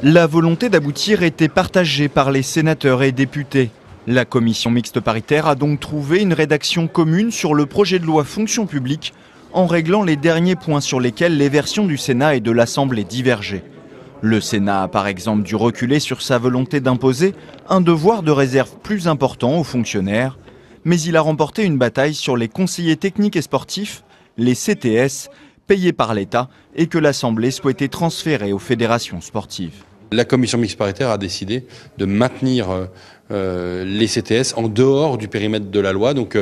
La volonté d'aboutir était partagée par les sénateurs et députés. La commission mixte paritaire a donc trouvé une rédaction commune sur le projet de loi fonction publique en réglant les derniers points sur lesquels les versions du Sénat et de l'Assemblée divergeaient. Le Sénat a par exemple dû reculer sur sa volonté d'imposer un devoir de réserve plus important aux fonctionnaires, mais il a remporté une bataille sur les conseillers techniques et sportifs, les CTS, payés par l'État et que l'Assemblée souhaitait transférer aux fédérations sportives. La commission mixte paritaire a décidé de maintenir les CTS en dehors du périmètre de la loi. Donc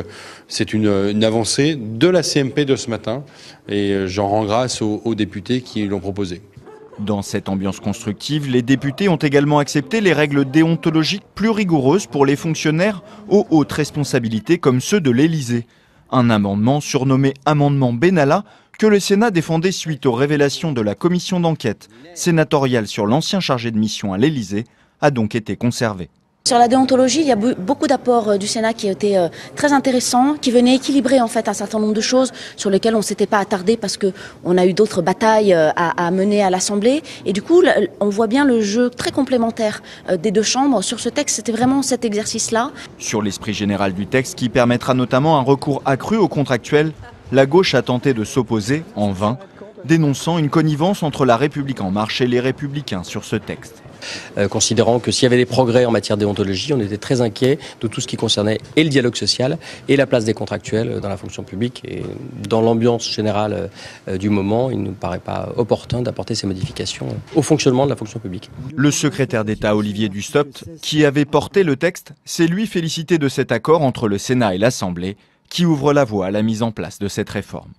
c'est une avancée de la CMP de ce matin et j'en rends grâce aux députés qui l'ont proposé. Dans cette ambiance constructive, les députés ont également accepté les règles déontologiques plus rigoureuses pour les fonctionnaires aux hautes responsabilités comme ceux de l'Élysée. Un amendement surnommé amendement Benalla que le Sénat défendait suite aux révélations de la commission d'enquête sénatoriale sur l'ancien chargé de mission à l'Élysée a donc été conservé. Sur la déontologie, il y a beaucoup d'apports du Sénat qui étaient très intéressants, qui venaient équilibrer en fait un certain nombre de choses sur lesquelles on ne s'était pas attardé parce qu'on a eu d'autres batailles à mener à l'Assemblée. Et du coup, on voit bien le jeu très complémentaire des deux chambres. Sur ce texte, c'était vraiment cet exercice-là. Sur l'esprit général du texte qui permettra notamment un recours accru aux contractuels, la gauche a tenté de s'opposer, en vain, dénonçant une connivence entre la République en marche et les Républicains sur ce texte. Considérant que s'il y avait des progrès en matière de déontologie, on était très inquiets de tout ce qui concernait et le dialogue social et la place des contractuels dans la fonction publique. Et dans l'ambiance générale du moment, il ne nous paraît pas opportun d'apporter ces modifications au fonctionnement de la fonction publique. Le secrétaire d'État Olivier Dussopt, qui avait porté le texte, s'est lui félicité de cet accord entre le Sénat et l'Assemblée, qui ouvre la voie à la mise en place de cette réforme.